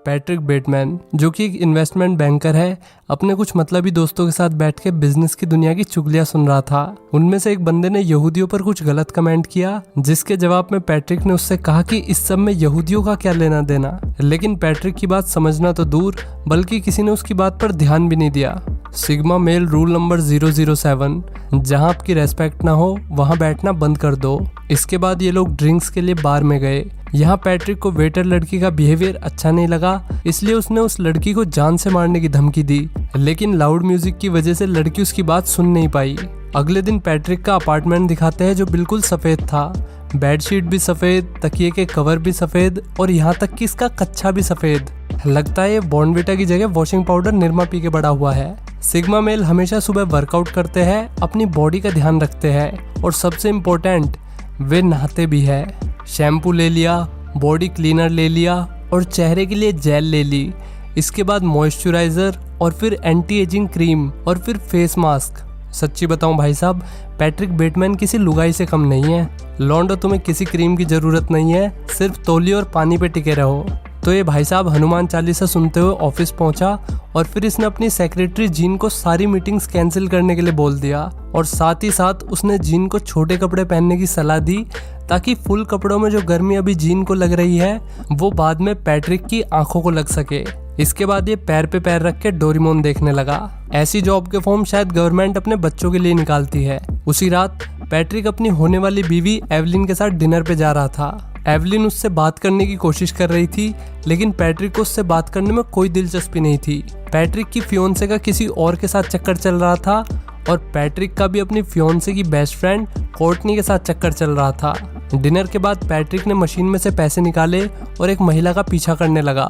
Patrick Bateman, जो कि एक इन्वेस्टमेंट बैंकर है, अपने कुछ मतलबी दोस्तों के साथ बैठ के बिजनेस की दुनिया की चुगलियां सुन रहा था। उनमें से एक बंदे ने यहूदियों पर कुछ गलत कमेंट किया, जिसके जवाब में पैट्रिक ने उससे कहा कि इस सब में यहूदियों का क्या लेना देना। लेकिन पैट्रिक की बात समझना तो दूर, बल्कि किसी ने उसकी बात पर ध्यान भी नहीं दिया। सिग्मा मेल रूल नंबर 007, जहां आपकी रेस्पेक्ट ना हो वहां बैठना बंद कर दो। इसके बाद ये लोग ड्रिंक्स के लिए बार में गए। यहाँ पैट्रिक को वेटर लड़की का बिहेवियर अच्छा नहीं लगा, इसलिए उसने उस लड़की को जान से मारने की धमकी दी। लेकिन लाउड म्यूजिक की वजह से लड़की उसकी बात सुन नहीं पाई। अगले दिन पैट्रिक का अपार्टमेंट दिखाते हैं, जो बिल्कुल सफेद था। बेडशीट भी सफेद, तकिए के कवर भी सफेद, और यहाँ तक कि इसका कच्छा भी सफेद। लगता है ये बॉर्नविटा की जगह वॉशिंग पाउडर निरमा पी के बड़ा हुआ है। सिग्मा मेल हमेशा सुबह वर्कआउट करते हैं, अपनी बॉडी का ध्यान रखते हैं, और सबसे इम्पोर्टेंट वे नहाते भी है। शैम्पू ले लिया, बॉडी क्लीनर ले लिया, और चेहरे के लिए जेल ले ली। इसके बाद मॉइस्चराइजर, और फिर एंटी एजिंग क्रीम, और फिर फेस मास्क। सच्ची बताऊं भाई साहब, पैट्रिक बेटमैन किसी लुगाई से कम नहीं है। लौंडो, तुम्हें किसी क्रीम की जरूरत नहीं है, सिर्फ तौलिए और पानी पे टिके रहो। तो ये भाई साहब हनुमान चालीसा सुनते हुए ऑफिस पहुंचा, और फिर इसने अपनी सेक्रेटरी जीन को सारी मीटिंग्स कैंसिल करने के लिए बोल दिया, और साथ ही साथ उसने जीन को छोटे कपड़े पहनने की सलाह दी, ताकि फुल कपड़ों में जो गर्मी अभी जीन को लग रही है वो बाद में पैट्रिक की आंखों को लग सके। इसके बाद ये पैर पे पैर रख के डोरेमोन देखने लगा। ऐसी जॉब के फॉर्म शायद गवर्नमेंट अपने बच्चों के लिए निकालती है। उसी रात पैट्रिक अपनी होने वाली बीवी एवलिन के साथ डिनर पे जा रहा था। एवलिन उससे बात करने की कोशिश कर रही थी, लेकिन पैट्रिक को उससे बात करने में कोई दिलचस्पी नहीं थी। पैट्रिक की फियोन्से का किसी और के साथ चक्कर चल रहा था, और पैट्रिक का भी अपनी फियोन्से की बेस्ट फ्रेंड कोर्टनी के साथ चक्कर चल रहा था। डिनर के बाद पैट्रिक ने मशीन में से पैसे निकाले और एक महिला का पीछा करने लगा।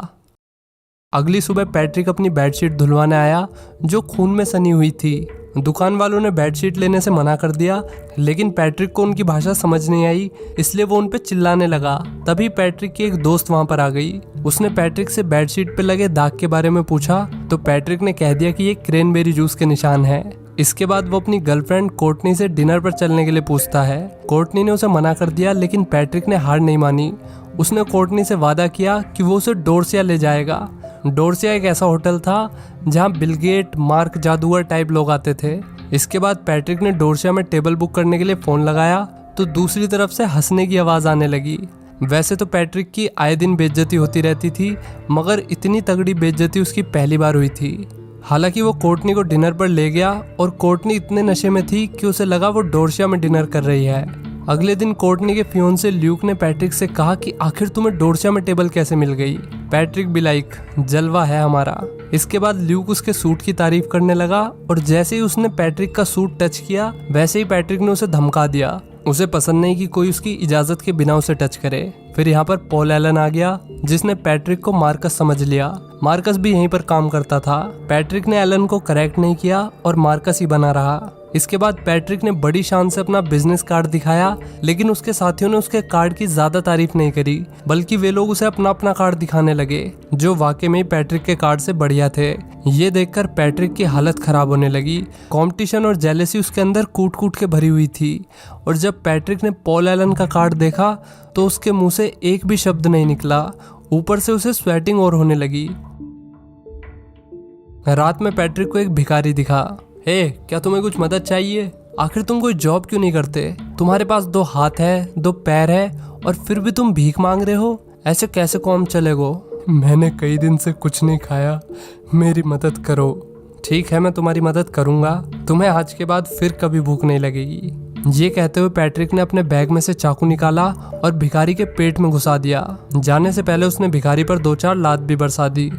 अगली सुबह पैट्रिक अपनी बेडशीट धुलवाने आया, जो खून में सनी हुई थी। दुकान वालों ने बेडशीट लेने से मना कर दिया, लेकिन पैट्रिक को उनकी भाषा समझ नहीं आई, इसलिए वो उन पे चिल्लाने लगा। तभी पैट्रिक की एक दोस्त वहां पर आ गई। उसने पैट्रिक से बेडशीट पे लगे दाग के बारे में पूछा, तो पैट्रिक ने कह दिया कि ये क्रेनबेरी जूस के निशान है। इसके बाद वो अपनी गर्लफ्रेंड कोर्टनी से डिनर पर चलने के लिए पूछता है। कोर्टनी ने उसे मना कर दिया, लेकिन पैट्रिक ने हार नहीं मानी। उसने कोर्टनी से वादा किया कि वो उसे डोर्सिया ले जाएगा। डोर्सिया एक ऐसा होटल था जहां बिल गेट, मार्क जादूगर टाइप लोग आते थे। इसके बाद पैट्रिक ने डोर्सिया में टेबल बुक करने के लिए फोन लगाया, तो दूसरी तरफ से हंसने की आवाज आने लगी। वैसे तो पैट्रिक की आए दिन बेइज्जती होती रहती थी, मगर इतनी तगड़ी बेइज्जती उसकी पहली बार हुई थी। हालांकि वो कोर्टनी को डिनर पर ले गया, और कोर्टनी इतने नशे में थी कि उसे लगा वो डोर्सिया में डिनर कर रही है। अगले दिन कोर्टनी के फियोन्से ल्यूक ने पैट्रिक से कहा कि आखिर तुम्हें डोर्सिया में टेबल कैसे मिल गई। पैट्रिक भी लाइक, जलवा है हमारा। इसके बाद ल्यूक उसके सूट की तारीफ करने लगा, और जैसे ही उसने पैट्रिक का सूट टच किया, वैसे ही पैट्रिक ने उसे धमका दिया। उसे पसंद नहीं कि कोई उसकी इजाजत के बिना उसे टच करे। फिर यहाँ पर पॉल एलन आ गया, जिसने पैट्रिक को मार्कस समझ लिया। मार्कस भी यहीं पर काम करता था। पैट्रिक ने एलन को करेक्ट नहीं किया, और मार्कस ही बना रहा। इसके बाद पैट्रिक ने बड़ी शान से अपना बिजनेस कार्ड दिखाया, लेकिन उसके साथियों ने उसके कार्ड की ज्यादा तारीफ नहीं करी, बल्कि वे लोग उसे अपना अपना कार्ड दिखाने लगे, जो वाकई में पैट्रिक के कार्ड से बढ़िया थे। ये देखकर पैट्रिक की हालत खराब होने लगी। कंपटीशन और जेलेसी उसके अंदर कूट कूट के भरी हुई थी, और जब पैट्रिक ने पॉल एलन का कार्ड देखा तो उसके मुंह से एक भी शब्द नहीं निकला। ऊपर से उसे स्वेटिंग और होने लगी। रात में पैट्रिक को एक भिखारी दिखा। क्या तुम्हें कुछ मदद चाहिए? आखिर तुम कोई जॉब क्यों नहीं करते? तुम्हारे पास 2 हाथ है, 2 पैर है, और फिर भी तुम भीख मांग रहे हो। ऐसे कैसे काम चलेगा? मैंने कई दिन से कुछ नहीं खाया, मेरी मदद करो। ठीक है, मैं तुम्हारी मदद करूंगा, तुम्हें आज के बाद फिर कभी भूख नहीं लगेगी। ये कहते हुए पैट्रिक ने अपने बैग में से चाकू निकाला और भिखारी के पेट में घुसा दिया। जाने से पहले उसने भिखारी पर 2-4 लात भी बरसा दी।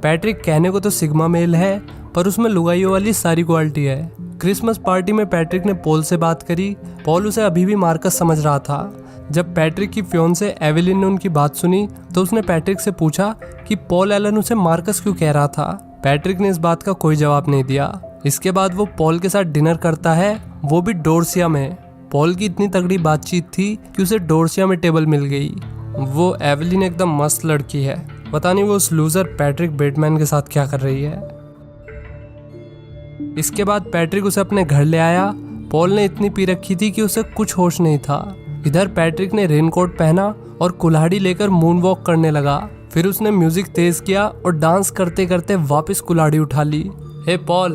पैट्रिक कहने को तो सिग्मा मेल है, पर उसमें लुगाइयों वाली सारी क्वालिटी है। क्रिसमस पार्टी में पैट्रिक ने पॉल से बात करी। पॉल उसे अभी भी मार्कस समझ रहा था। जब पैट्रिक की फियोन्से एवेलिन ने उनकी बात सुनी, तो उसने पैट्रिक से पूछा कि पॉल एलन उसे मार्कस क्यों कह रहा था। पैट्रिक ने इस बात का कोई जवाब नहीं दिया। इसके बाद वो पॉल के साथ डिनर करता है, वो भी डोर्सिया में। पॉल की इतनी तगड़ी बातचीत थी कि उसे डोर्सिया में टेबल मिल गई। वो एवेलिन एकदम मस्त लड़की है, पता नहीं वो उस लूजर पैट्रिक बेटमैन के साथ क्या कर रही है। इसके बाद पैट्रिक उसे अपने घर ले आया। पॉल ने इतनी पी रखी थी कि उसे कुछ होश नहीं था। इधर पैट्रिक ने रेनकोट पहना और कुल्हाड़ी लेकर मून वॉक करने लगा। फिर उसने म्यूजिक तेज किया और डांस करते करते वापस कुल्हाड़ी उठा ली। हे पॉल,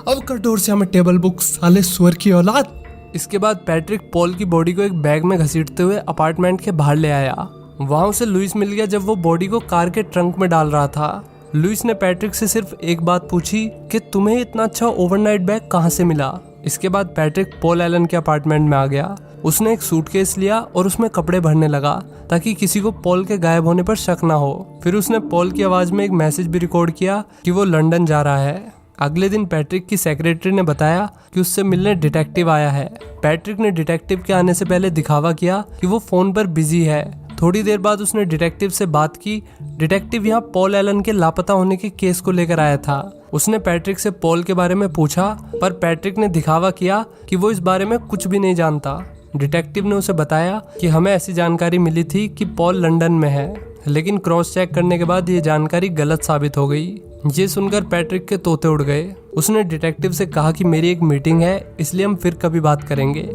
अब कर डोरसिया में टेबल बुक, साले सुअर की औलाद। इसके बाद पैट्रिक पॉल की बॉडी को एक बैग में घसीटते हुए अपार्टमेंट के बाहर ले आया। वहां उसे लुइस मिल गया जब वो बॉडी को कार के ट्रंक में डाल रहा था। लुइस ने पैट्रिक से सिर्फ एक बात पूछी कि तुम्हें इतना अच्छा ओवरनाइट बैग कहाँ से मिला। इसके बाद पैट्रिक पॉल एलन के अपार्टमेंट में आ गया। उसने एक सूटकेस लिया और उसमें कपड़े भरने लगा ताकि किसी को पॉल के गायब होने पर शक ना हो। फिर उसने पॉल की आवाज में एक मैसेज भी रिकॉर्ड किया कि वो लंदन जा रहा है। अगले दिन पैट्रिक की सेक्रेटरी ने बताया कि उससे मिलने डिटेक्टिव आया है। पैट्रिक ने डिटेक्टिव के आने से पहले दिखावा किया कि वो फोन पर बिजी है। थोड़ी देर बाद उसने डिटेक्टिव से बात की। डिटेक्टिव यहाँ पॉल एलन के लापता होने के केस को लेकर आया था। उसने पैट्रिक से पॉल के बारे में पूछा, पर पैट्रिक ने दिखावा किया कि वो इस बारे में कुछ भी नहीं जानता। डिटेक्टिव ने उसे बताया कि हमें ऐसी जानकारी मिली थी कि पॉल लंदन में है, लेकिन क्रॉस चेक करने के बाद ये जानकारी गलत साबित हो गई। ये सुनकर पैट्रिक के तोते उड़ गए। उसने डिटेक्टिव से कहा कि मेरी एक मीटिंग है, इसलिए हम फिर कभी बात करेंगे।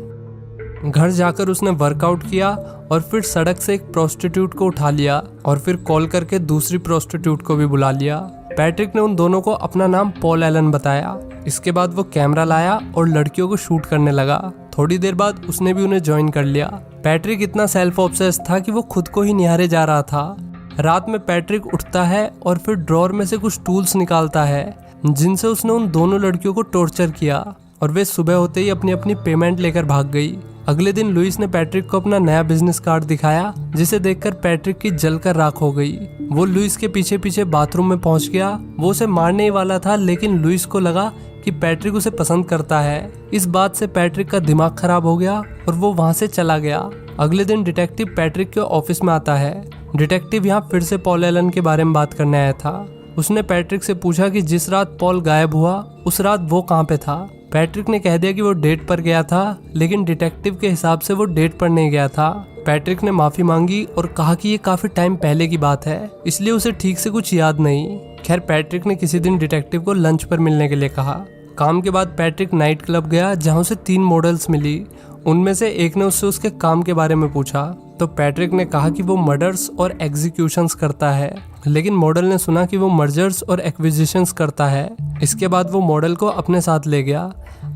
घर जाकर उसने वर्कआउट किया और फिर सड़क से एक प्रोस्टिट्यूट को उठा लिया और फिर कॉल करके दूसरी प्रोस्टिट्यूट को भी बुला लिया। पैट्रिक ने उन दोनों को अपना नाम पॉल एलन बताया। इसके बाद वो कैमरा लाया और लड़कियों को शूट करने लगा। थोड़ी देर बाद उसने भी उन्हें ज्वाइन कर लिया। पैट्रिक इतना सेल्फ ऑब्सेस्ड था कि वो खुद को ही निहारे जा रहा था। रात में पैट्रिक उठता है और फिर ड्रॉर में से कुछ टूल्स निकालता है जिनसे उसने उन दोनों लड़कियों को टॉर्चर किया और वे सुबह होते ही अपनी अपनी पेमेंट लेकर भाग गई। अगले दिन लुइस ने पैट्रिक को अपना नया बिजनेस कार्ड दिखाया, जिसे देखकर पैट्रिक की जलकर राख हो गई। वो लुइस के पीछे पीछे बाथरूम में पहुंच गया। वो उसे मारने ही वाला था, लेकिन लुइस को लगा कि पैट्रिक उसे पसंद करता है। इस बात से पैट्रिक का दिमाग खराब हो गया और वो वहां से चला गया। अगले दिन डिटेक्टिव पैट्रिक के ऑफिस में आता है। डिटेक्टिव यहाँ फिर से पॉल एलन के बारे में बात करने आया था। उसने पैट्रिक से पूछा कि जिस रात पॉल गायब हुआ उस रात वो कहाँ पे था। पैट्रिक ने कह दिया कि वो डेट पर गया था, लेकिन डिटेक्टिव के हिसाब से वो डेट पर नहीं गया था। पैट्रिक ने माफी मांगी और कहा कि ये काफी टाइम पहले की बात है, इसलिए उसे ठीक से कुछ याद नहीं। खैर, पैट्रिक ने किसी दिन डिटेक्टिव को लंच पर मिलने के लिए कहा। काम के बाद पैट्रिक नाइट क्लब गया, जहाँ उसे 3 मॉडल्स मिली। उनमें से एक ने उससे उसके काम के बारे में पूछा, तो पैट्रिक ने कहा कि वो मर्डर्स और एग्जीक्यूशंस करता है, लेकिन मॉडल ने सुना कि वो मर्जर्स और एक्विजिशंस करता है। इसके बाद वो मॉडल को अपने साथ ले गया।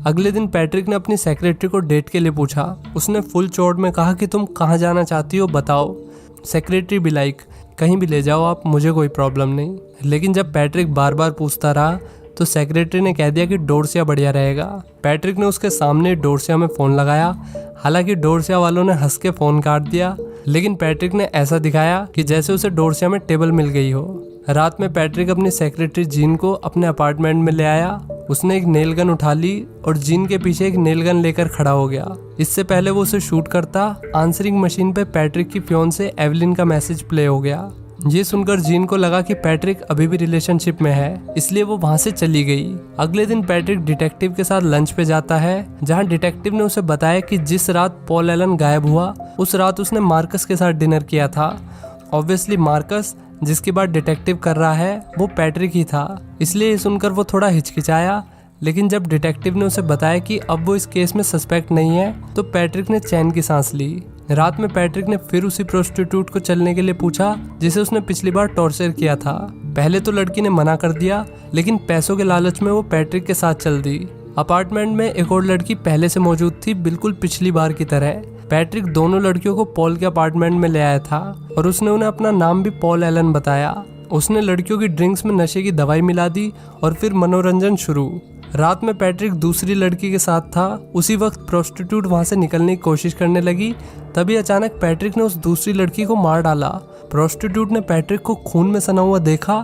अगले दिन पैट्रिक ने अपनी सेक्रेटरी को डेट के लिए पूछा। उसने फुल चौड़ में कहा कि तुम कहाँ जाना चाहती हो बताओ। सेक्रेटरी भी लाइक, कहीं भी ले जाओ आप, मुझे कोई प्रॉब्लम नहीं। लेकिन जब पैट्रिक बार बार पूछता रहा तो सेक्रेटरी ने कह दिया कि डोरसिया बढ़िया रहेगा। पैट्रिक ने उसके सामने डोरसिया में फ़ोन लगाया। हालांकि डोरसिया वालों ने हंस के फ़ोन काट दिया, लेकिन पैट्रिक ने ऐसा दिखाया कि जैसे उसे डोरसिया में टेबल मिल गई हो। रात में पैट्रिक अपनी सेक्रेटरी जीन को अपने अपार्टमेंट में ले आया। उसने एक नेल गन उठा ली और जीन के पीछे एक नेल गन लेकर खड़ा हो गया। इससे पहले वो उसे शूट करता, आंसरिंग मशीन पे पैट्रिक की फियोंसे एवलिन का मैसेज प्ले हो गया। ये सुनकर जीन को लगा कि पैट्रिक अभी भी रिलेशनशिप में है, इसलिए वो वहां से चली गई। अगले दिन पैट्रिक डिटेक्टिव के साथ लंच पे जाता है, जहां डिटेक्टिव ने उसे बताया कि जिस रात पॉल एलन गायब हुआ उस रात उसने मार्कस के साथ डिनर किया था। ऑब्वियसली मार्कस, जिसकी बात डिटेक्टिव कर रहा है, वो पैट्रिक ही था। इसलिए ये सुनकर वो थोड़ा हिचकिचाया, लेकिन जब डिटेक्टिव ने उसे बताया कि अब वो इस केस में सस्पेक्ट नहीं है, तो पैट्रिक ने चैन की सांस ली। रात में पैट्रिक ने फिर उसी प्रोस्टिट्यूट को चलने के लिए पूछा जिसे उसने पिछली बार टॉर्चर किया था। पहले तो लड़की ने मना कर दिया, लेकिन पैसों के लालच में वो पैट्रिक के साथ चल दी। अपार्टमेंट में एक और लड़की पहले से मौजूद थी, बिल्कुल पिछली बार की तरह। पैट्रिक दोनों लड़कियों को पॉल के अपार्टमेंट में ले आया था और उसने उन्हें अपना नाम भी पॉल एलन बताया। उसने लड़कियों की ड्रिंक्स में नशे की दवाई मिला दी और फिर मनोरंजन शुरू। रात में पैट्रिक दूसरी लड़की के साथ था। उसी वक्त प्रोस्टिट्यूट वहां से निकलने की कोशिश करने लगी, तभी अचानक पैट्रिक ने उस दूसरी लड़की को मार डाला। प्रोस्टिट्यूट ने पैट्रिक को खून में सना हुआ देखा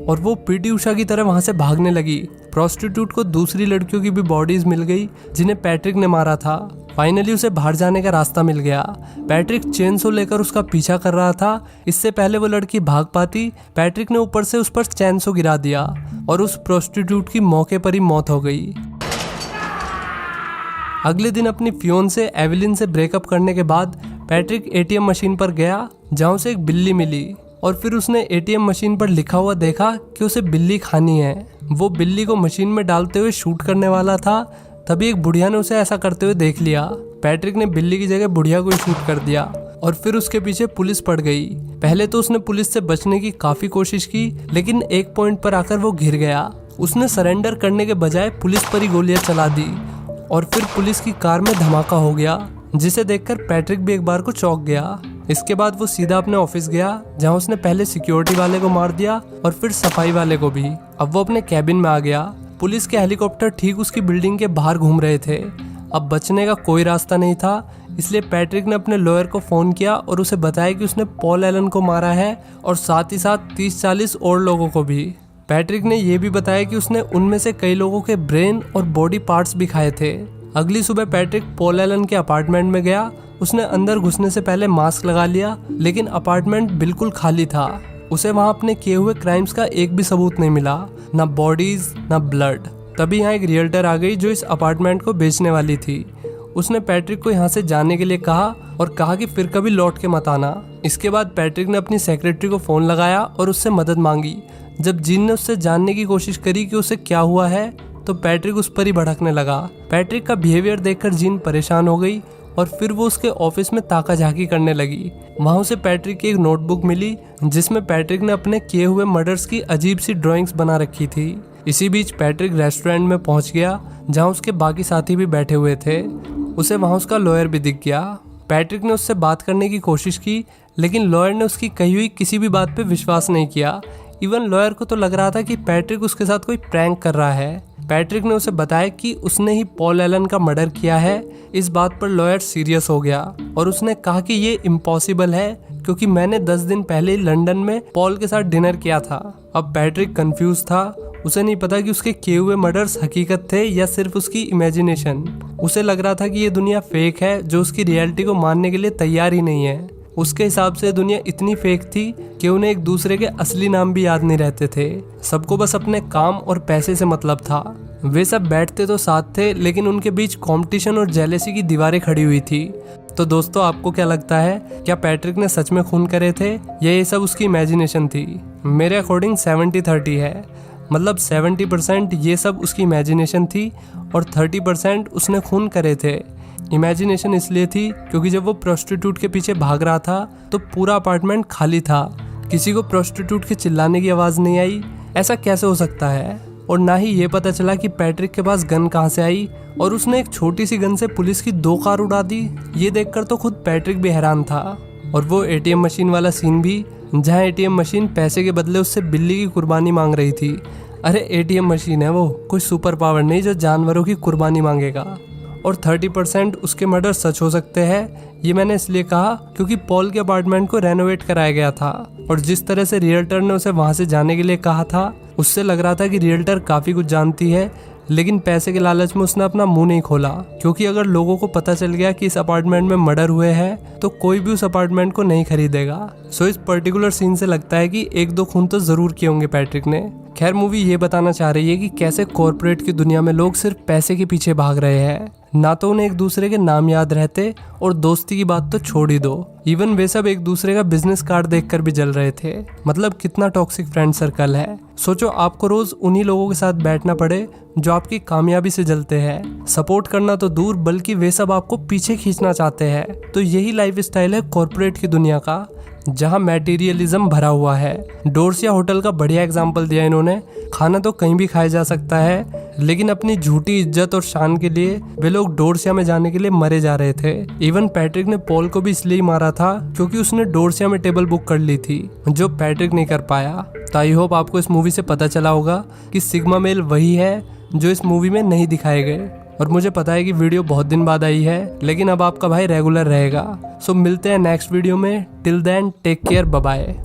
और वो पीटी उषा की तरह वहां से भागने लगी। प्रोस्टिट्यूट को दूसरी लड़कियों की भी बॉडीज मिल गई जिन्हें पैट्रिक ने मारा था। फाइनली उसे बाहर जाने का रास्ता मिल गया। पैट्रिक चेनसो लेकर उसका पीछा कर रहा था। इससे पहले वो लड़की भाग पाती, पैट्रिक ने ऊपर से उस पर चेनसो गिरा दिया और उस प्रोस्टिट्यूट की मौके पर ही मौत हो गई। अगले दिन अपनी फियोंसे एवलिन से ब्रेकअप करने के बाद पैट्रिक एटीएम मशीन पर गया, जहां उसे एक बिल्ली मिली और फिर उसने एटीएम मशीन पर लिखा हुआ देखा कि उसे बिल्ली खानी है। वो बिल्ली को मशीन में डालते हुए शूट करने वाला था, तभी एक बुढ़िया ने उसे ऐसा करते हुए देख लिया। पैट्रिक ने बिल्ली की जगह बुढ़िया को ही शूट कर दिया और फिर उसके पीछे पुलिस पड़ गई। पहले तो उसने पुलिस से बचने की काफी कोशिश की, लेकिन एक पॉइंट पर आकर वो घिर गया। उसने सरेंडर करने के बजाय पुलिस पर ही गोलियां चला दी और फिर पुलिस की कार में धमाका हो गया, जिसे देखकर पैट्रिक भी एक बार को चौंक गया। इसके बाद वो सीधा अपने ऑफिस गया, जहां उसने पहले सिक्योरिटी वाले को मार दिया और फिर सफाई वाले को भी। अब वो अपने कैबिन में आ गया। पुलिस के हेलीकॉप्टर ठीक उसकी बिल्डिंग के बाहर घूम रहे थे। अब बचने का कोई रास्ता नहीं था, इसलिए पैट्रिक ने अपने लॉयर को फोन किया और उसे बताया कि उसने पॉल एलन को मारा है और साथ ही साथ 30-40 और लोगों को भी। पैट्रिक ने यह भी बताया कि उसने उनमें से कई लोगों के ब्रेन और बॉडी पार्ट्स भी खाए थे। अगली सुबह पैट्रिक पॉल एलन के अपार्टमेंट में गया। उसने अंदर घुसने से पहले मास्क लगा लिया, लेकिन अपार्टमेंट बिल्कुल खाली था। उसे वहां अपने किए हुए क्राइम्स का एक भी सबूत नहीं मिला, ना बॉडीज ना ब्लड। तभी यहाँ एक रियल्टर आ गई जो इस अपार्टमेंट को बेचने वाली थी। उसने पैट्रिक को यहाँ से जाने के लिए कहा और कहा कि फिर कभी लौट के मत आना। इसके बाद पैट्रिक ने अपनी सेक्रेटरी को फोन लगाया और उससे मदद मांगी। जब जीन ने उससे जानने की कोशिश करी कि उसे क्या हुआ है, तो पैट्रिक उस पर ही भड़कने लगा। पैट्रिक का बिहेवियर देखकर जीन परेशान हो गई और फिर वो उसके ऑफिस में ताका झाकी करने लगी। वहां उसे पैट्रिक की एक नोटबुक मिली, जिसमें पैट्रिक ने अपने किए हुए मर्डर्स की अजीब सी ड्राइंग्स बना रखी थी। इसी बीच पैट्रिक रेस्टोरेंट में पहुंच गया, जहां उसके बाकी साथी भी बैठे हुए थे। उसे वहां उसका लॉयर भी दिख गया। पैट्रिक ने उससे बात करने की कोशिश की, लेकिन लॉयर ने उसकी कही हुई किसी भी बात पे विश्वास नहीं किया। इवन लॉयर को तो लग रहा था कि पैट्रिक उसके साथ कोई प्रैंक कर रहा है। पैट्रिक ने उसे बताया कि उसने ही पॉल एलन का मर्डर किया है। इस बात पर लॉयर सीरियस हो गया और उसने कहा कि ये इम्पॉसिबल है, क्योंकि मैंने 10 दिन पहले लंदन में पॉल के साथ डिनर किया था। अब पैट्रिक कंफ्यूज था। उसे नहीं पता कि उसके किए हुए मर्डर्स हकीकत थे या सिर्फ उसकी इमेजिनेशन। उसे लग रहा था कि ये दुनिया फेक है, जो उसकी रियलिटी को मानने के लिए तैयार ही नहीं है। उसके हिसाब से दुनिया इतनी फेक थी कि उन्हें एक दूसरे के असली नाम भी याद नहीं रहते थे। सबको बस अपने काम और पैसे से मतलब था। वे सब बैठते तो साथ थे, लेकिन उनके बीच कंपटीशन और जेलेसी की दीवारें खड़ी हुई थी। तो दोस्तों, आपको क्या लगता है, क्या पैट्रिक ने सच में खून करे थे या ये सब उसकी इमेजिनेशन थी? मेरे अकॉर्डिंग 70-30 है। मतलब 70% ये सब उसकी इमेजिनेशन थी और 30% उसने खून करे थे। इमेजिनेशन इसलिए थी क्योंकि जब वो प्रोस्टिट्यूट के पीछे भाग रहा था तो पूरा अपार्टमेंट खाली था। किसी को प्रोस्टिट्यूट के चिल्लाने की आवाज़ नहीं आई। ऐसा कैसे हो सकता है? और ना ही ये पता चला कि पैट्रिक के पास गन कहाँ से आई और उसने एक छोटी सी गन से पुलिस की 2 कार उड़ा दी। ये देखकर तो खुद पैट्रिक भी हैरान था। और वो एटीएम मशीन वाला सीन भी, जहाँ एटीएम मशीन पैसे के बदले उससे बिल्ली की कुर्बानी मांग रही थी। अरे एटीएम मशीन है वो, कोई सुपर पावर नहीं जो जानवरों की कुर्बानी मांगेगा। और 30% उसके मर्डर सच हो सकते हैं। ये मैंने इसलिए कहा क्योंकि पॉल के अपार्टमेंट को रेनोवेट कराया गया था और जिस तरह से रियल्टर ने उसे वहां से जाने के लिए कहा था, उससे लग रहा था कि रियल्टर काफी कुछ जानती है, लेकिन पैसे के लालच में उसने अपना मुंह नहीं खोला। क्योंकि अगर लोगों को पता चल गया कि इस अपार्टमेंट में मर्डर हुए हैं तो कोई भी उस अपार्टमेंट को नहीं खरीदेगा। सो इस पर्टिकुलर सीन से लगता है कि 1-2 खून तो जरूर किए होंगे पैट्रिक ने। खैर, मूवी ये बताना चाह रही है कि कैसे कॉर्पोरेट की दुनिया में लोग सिर्फ पैसे के पीछे भाग रहे हैं। ना तो उन्हें एक दूसरे के नाम याद रहते और दोस्ती की बात तो छोड़ ही दो। इवन वे सब एक दूसरे का बिजनेस कार्ड देखकर भी जल रहे थे। मतलब कितना टॉक्सिक फ्रेंड सर्कल है। सोचो, आपको रोज उन्हीं लोगों के साथ बैठना पड़े जो आपकी कामयाबी से जलते हैं। सपोर्ट करना तो दूर, बल्कि वे सब आपको पीछे खींचना चाहते हैं। तो यही लाइफ स्टाइल है कॉर्पोरेट की दुनिया का, जहाँ मैटीरियलिज्म भरा हुआ है। डोर्सिया होटल का बढ़िया एग्जाम्पल दिया इन्होंने। खाना तो कहीं भी खाया जा सकता है, लेकिन अपनी झूठी इज्जत और शान के लिए वे लोग डोर्सिया में जाने के लिए मरे जा रहे थे। इवन पैट्रिक ने पॉल को भी इसलिए मारा था क्योंकि उसने डोर्सिया में टेबल बुक कर ली थी, जो पैट्रिक नहीं कर पाया। तो आई होप आपको इस मूवी से पता चला होगा कि सिग्मा मेल वही है जो इस मूवी में नहीं दिखाए गए। और मुझे पता है कि वीडियो बहुत दिन बाद आई है, लेकिन अब आपका भाई रेगुलर रहेगा। सो मिलते हैं नेक्स्ट वीडियो में। Till then take care, bye bye.